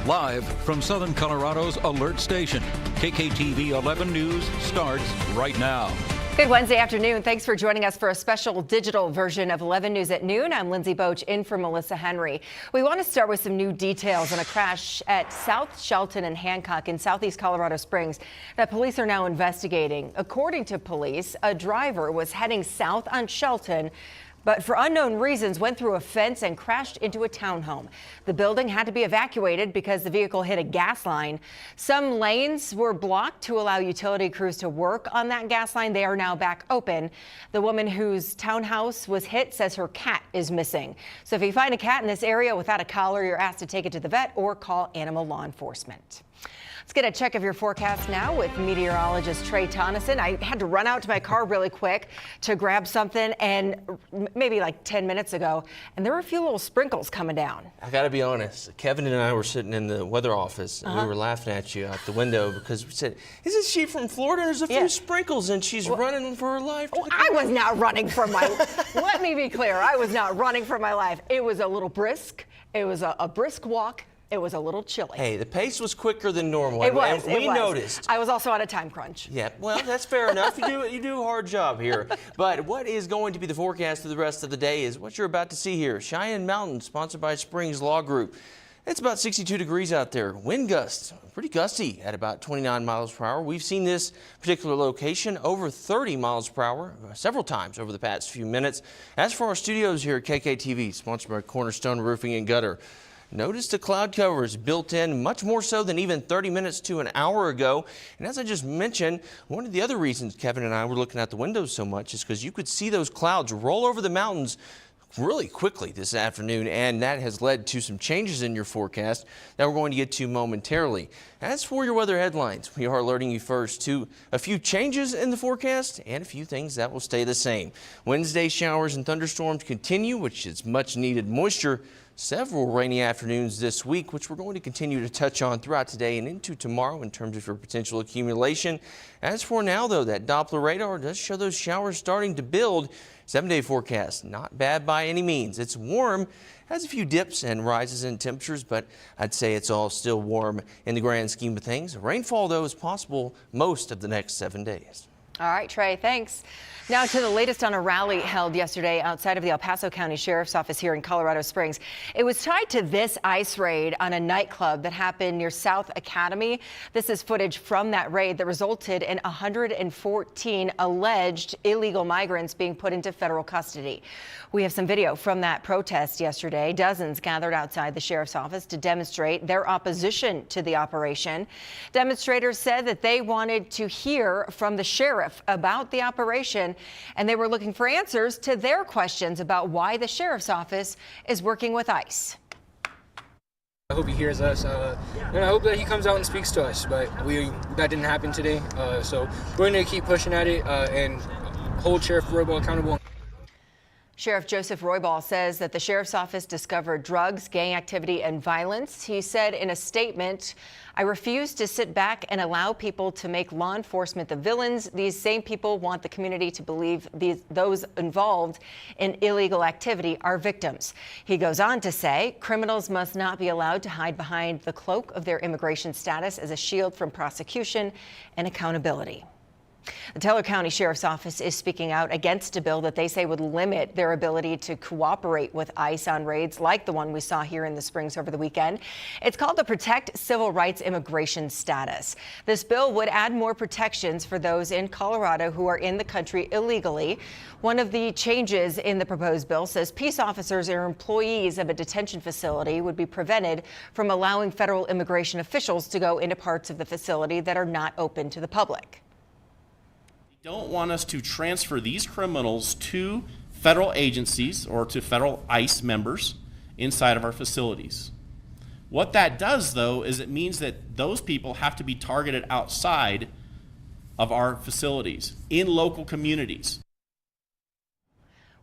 Live from Southern Colorado's Alert Station, KKTV 11 News starts right now. Good Wednesday afternoon. Thanks for joining us for a special digital version of 11 News at noon. I'm Lindsay Boach in for Melissa Henry. We want to start with some new details on a crash at South Shelton and Hancock in southeast Colorado Springs that police are now investigating. According to police, a driver was heading south on Shelton, but for unknown reasons went through a fence and crashed into a townhome. The building had to be evacuated because the vehicle hit a gas line. Some lanes were blocked to allow utility crews to work on that gas line. They are now back open. The woman whose townhouse was hit says her cat is missing. So if you find a cat in this area without a collar, you're asked to take it to the vet or call animal law enforcement. Let's get a check of your forecast now with meteorologist Trey Tonneson. I had to run out to my car really quick to grab something, and maybe like 10 minutes ago, and there were a few little sprinkles coming down. I got to be honest, Kevin and I were sitting in the weather office, and we were laughing at you out the window because we said, isn't she from Florida? There's a few sprinkles, and she's running for her life. I was not running for my life. Let me be clear. I was not running for my life. It was a little brisk. It was a brisk walk. It was a little chilly. Hey, the pace was quicker than normal. It was. We noticed. I was also on a time crunch. Yeah, well, that's fair enough. You do a hard job here. But what is going to be the forecast for the rest of the day is what you're about to see here. Cheyenne Mountain, sponsored by Springs Law Group. It's about 62 degrees out there. Wind gusts, pretty gusty at about 29 miles per hour. We've seen this particular location over 30 miles per hour several times over the past few minutes. As for our studios here at KKTV, sponsored by Cornerstone Roofing and Gutter, notice the cloud cover is built in much more so than even 30 minutes to an hour ago. And as I just mentioned, one of the other reasons Kevin and I were looking out the windows so much is because you could see those clouds roll over the mountains really quickly this afternoon, and that has led to some changes in your forecast that we're going to get to momentarily. As for your weather headlines, we are alerting you first to a few changes in the forecast and a few things that will stay the same. Wednesday showers and thunderstorms continue, which is much needed moisture. Several rainy afternoons this week, which we're going to continue to touch on throughout today and into tomorrow in terms of your potential accumulation. As for now, though, that Doppler radar does show those showers starting to build. 7-day forecast, not bad by any means. It's warm, has a few dips and rises in temperatures, but I'd say it's all still warm in the grand scheme of things. Rainfall, though, is possible most of the next 7 days. All right, Trey, thanks. Now to the latest on a rally held yesterday outside of the El Paso County Sheriff's Office here in Colorado Springs. It was tied to this ICE raid on a nightclub that happened near South Academy. This is footage from that raid that resulted in 114 alleged illegal migrants being put into federal custody. We have some video from that protest yesterday. Dozens gathered outside the sheriff's office to demonstrate their opposition to the operation. Demonstrators said that they wanted to hear from the sheriff about the operation, and they were looking for answers to their questions about why the sheriff's office is working with ICE. I hope he hears us, and I hope that he comes out and speaks to us, but that didn't happen today, so we're going to keep pushing at it and hold Sheriff Roybal accountable. Sheriff Joseph Roybal says that the sheriff's office discovered drugs, gang activity, and violence. He said in a statement, "I refuse to sit back and allow people to make law enforcement the villains. These same people want the community to believe those involved in illegal activity are victims." He goes on to say, criminals must not be allowed to hide behind the cloak of their immigration status as a shield from prosecution and accountability. The Teller County Sheriff's Office is speaking out against a bill that they say would limit their ability to cooperate with ICE on raids like the one we saw here in the Springs over the weekend. It's called the Protect Civil Rights Immigration Status. This bill would add more protections for those in Colorado who are in the country illegally. One of the changes in the proposed bill says peace officers or employees of a detention facility would be prevented from allowing federal immigration officials to go into parts of the facility that are not open to the public. Don't want us to transfer these criminals to federal agencies or to federal ICE members inside of our facilities. What that does, though, is it means that those people have to be targeted outside of our facilities, in local communities.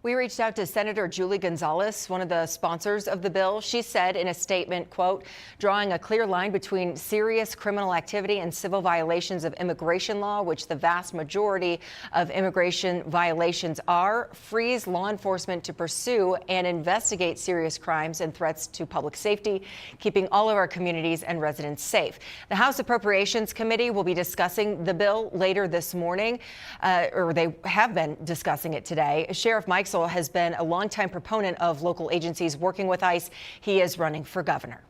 We reached out to Senator Julie Gonzalez, one of the sponsors of the bill. She said in a statement, quote, drawing a clear line between serious criminal activity and civil violations of immigration law, which the vast majority of immigration violations are, frees law enforcement to pursue and investigate serious crimes and threats to public safety, keeping all of our communities and residents safe. The House Appropriations Committee will be discussing the bill later this morning, or they have been discussing it today. Sheriff Mike has been a longtime proponent of local agencies working with ICE. He is running for governor.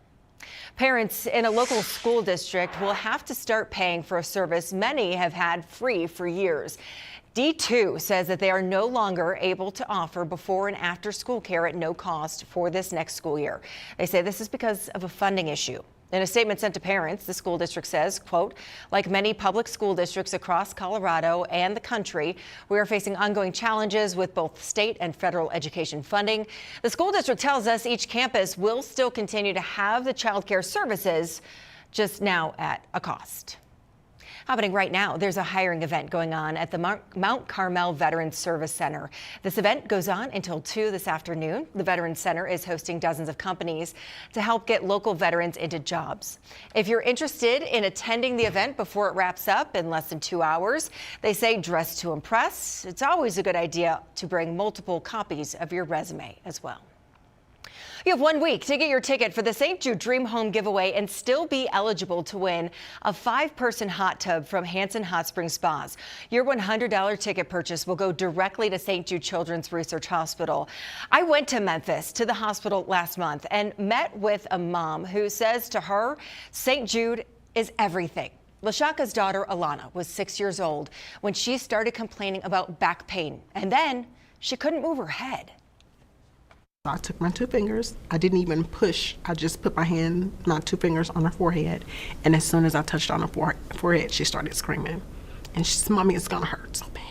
Parents in a local school district will have to start paying for a service many have had free for years. D2 says that they are no longer able to offer before and after school care at no cost for this next school year. They say this is because of a funding issue. In a statement sent to parents, the school district says, quote, like many public school districts across Colorado and the country, we are facing ongoing challenges with both state and federal education funding. The school district tells us each campus will still continue to have the child care services, just now at a cost. Happening right now, there's a hiring event going on at the Mount Carmel Veterans Service Center. This event goes on until 2 this afternoon. The Veterans Center is hosting dozens of companies to help get local veterans into jobs. If you're interested in attending the event before it wraps up in less than 2 hours, they say dress to impress. It's always a good idea to bring multiple copies of your resume as well. You have 1 week to get your ticket for the St. Jude Dream Home giveaway and still be eligible to win a 5-person hot tub from Hanson Hot Spring Spas. Your $100 ticket purchase will go directly to St. Jude Children's Research Hospital. I went to Memphis to the hospital last month and met with a mom who says to her, St. Jude is everything. Lashaka's daughter, Alana, was 6 years old when she started complaining about back pain, and then she couldn't move her head. I took my 2 fingers. I didn't even push. I just put my 2 fingers on her forehead. And as soon as I touched on her forehead, she started screaming. And she said, Mommy, it's gonna hurt so bad.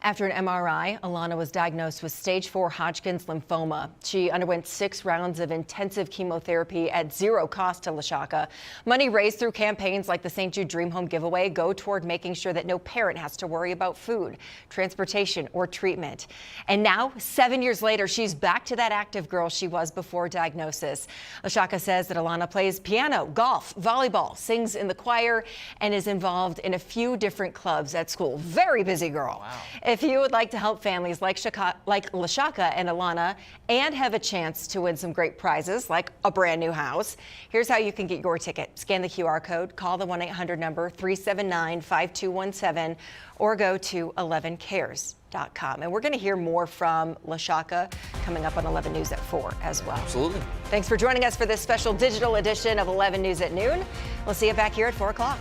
After an MRI, Alana was diagnosed with stage 4 Hodgkin's lymphoma. She underwent 6 rounds of intensive chemotherapy at zero cost to Lashaka. Money raised through campaigns like the St. Jude Dream Home giveaway go toward making sure that no parent has to worry about food, transportation, or treatment. And now, 7 years later, she's back to that active girl she was before diagnosis. Lashaka says that Alana plays piano, golf, volleyball, sings in the choir, and is involved in a few different clubs at school. Very busy girl. Wow. If you would like to help families like Lashaka and Alana and have a chance to win some great prizes like a brand new house, here's how you can get your ticket. Scan the QR code, call the 1-800 number 379-5217, or go to 11cares.com. And we're going to hear more from Lashaka coming up on 11 News at 4 as well. Absolutely. Thanks for joining us for this special digital edition of 11 News at noon. We'll see you back here at 4 o'clock.